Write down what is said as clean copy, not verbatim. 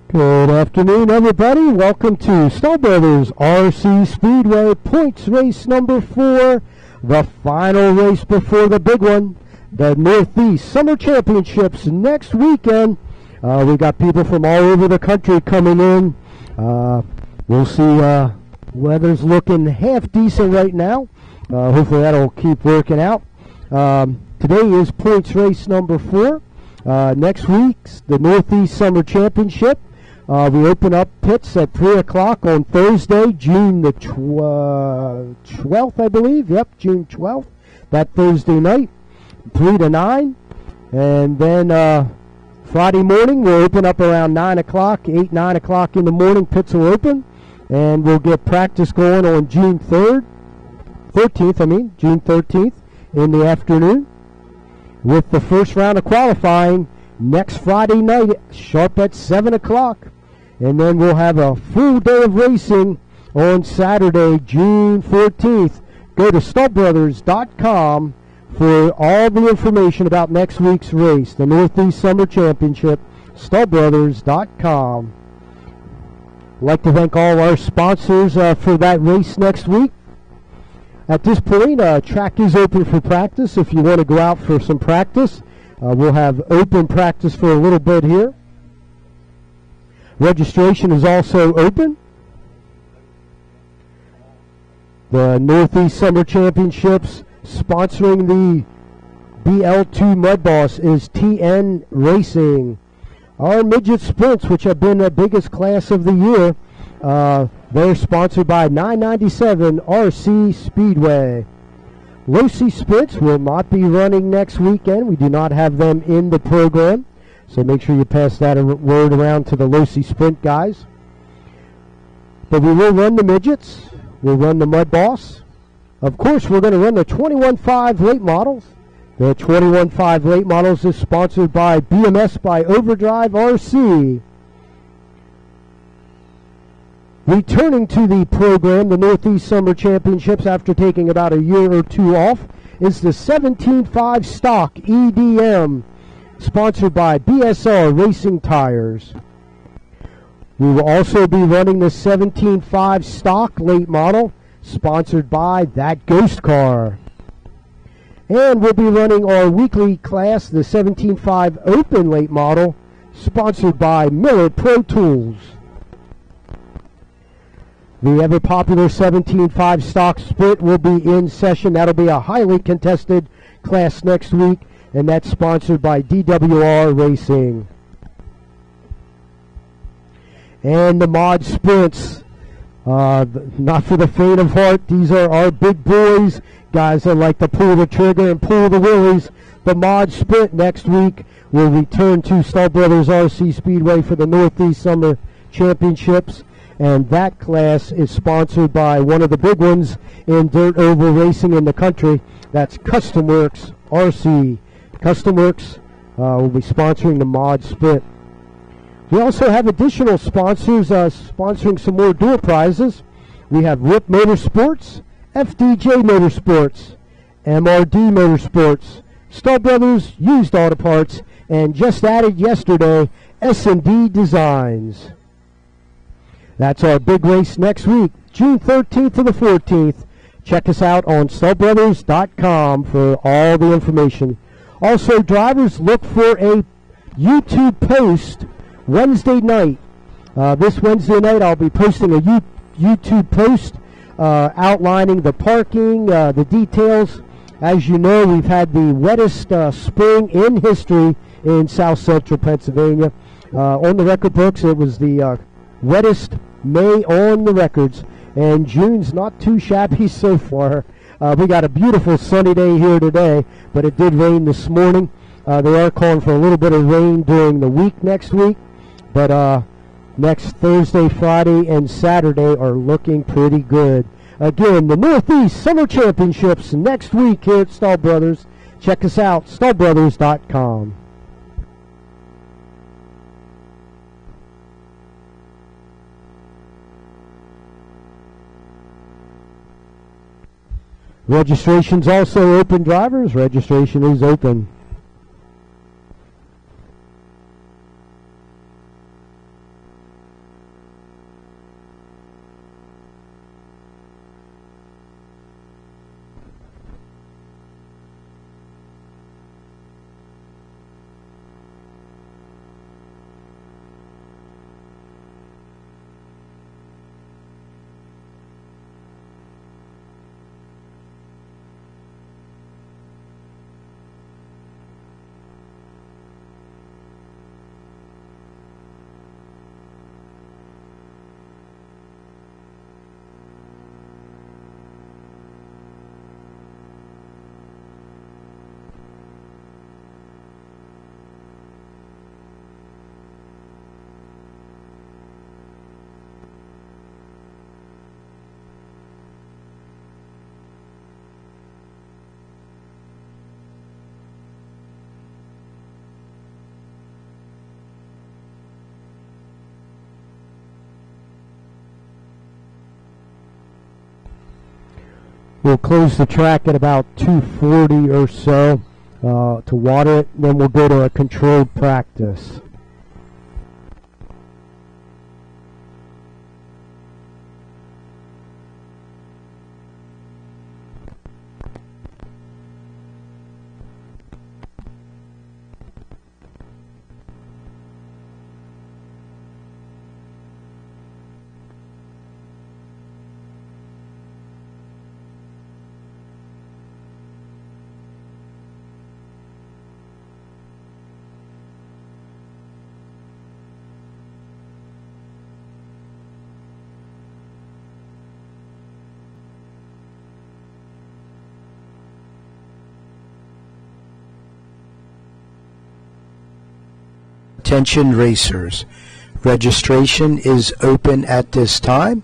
Good afternoon, everybody. Welcome to Staub RC Speedway Points Race number 4, the final race before the big one, the Northeast Summer Championships next weekend. We got people from all over the country coming in. We'll see. Weather's looking half decent right now. Hopefully that'll keep working out. Today is Points Race number 4. Next week's the Northeast Summer Championship. We open up pits at 3 o'clock on Thursday, June the 12th, I believe. Yep, June 12th. That Thursday night, 3 to 9. And then Friday morning, we'll open up around 9 o'clock, 9 o'clock in the morning. Pits will open. And we'll get practice going on June 13th in the afternoon. With the first round of qualifying next Friday night, sharp at 7 o'clock. And then we'll have a full day of racing on Saturday, June 14th. Go to StaubBrothers.com for all the information about next week's race, the Northeast Summer Championship, StaubBrothers.com. I'd like to thank all our sponsors for that race next week. At this point, track is open for practice. If you want to go out for some practice, we'll have open practice for a little bit here. Registration is also open. The Northeast Summer Championships sponsoring the BL2 Mud Boss is TN Racing. Our midget sprints, which have been the biggest class of the year, they're sponsored by 997 RC Speedway. Low-C sprints will not be running next weekend. We do not have them in the program. So make sure you pass that word around to the Low-C sprint guys. But we will run the midgets. We'll run the Mud Boss. Of course, we're going to run the 21.5 late models. The 21.5 late models is sponsored by BMS by Overdrive RC. Returning to the program, the Northeast Summer Championships, after taking about a year or two off, is the 17.5 Stock EDM, sponsored by BSR Racing Tires. We will also be running the 17.5 Stock Late Model, sponsored by That Ghost Car. And we'll be running our weekly class, the 17.5 Open Late Model, sponsored by Miller Pro Tools. The ever-popular 17.5 Stock Split will be in session. That'll be a highly contested class next week, and that's sponsored by DWR Racing. And the Mod Sprints, not for the faint of heart. These are our big boys, guys that like to pull the trigger and pull the willies. The Mod Sprint next week will return to Staub Brothers RC Speedway for the Northeast Summer Championships, and that class is sponsored by one of the big ones in dirt oval racing in the country. That's Custom Works RC. Custom Works will be sponsoring the Mod Sprint. We also have additional sponsors sponsoring some more door prizes. We have RIP Motorsports, FDJ Motorsports, MRD Motorsports, Staub Brothers Used Auto Parts, and just added yesterday, S&D Designs. That's our big race next week, June 13th to the 14th. Check us out on StaubBrothers.com for all the information. Also, drivers, look for a YouTube post Wednesday night. This Wednesday night, I'll be posting a YouTube post outlining the parking, the details. As you know, we've had the wettest spring in history in South Central Pennsylvania. On the record books, it was the wettest May on the records, and June's not too shabby so far. We got a beautiful sunny day here today, but it did rain this morning. They are calling for a little bit of rain during the week next week, but next Thursday, Friday, and Saturday are looking pretty good. Again, the Northeast Summer Championships next week here at Staub Brothers. Check us out, StaubBrothers.com. Registration's also open, drivers. Registration is open. We'll close the track at about 2:40 or so to water it. Then we'll go to a controlled practice. Attention racers, registration is open at this time.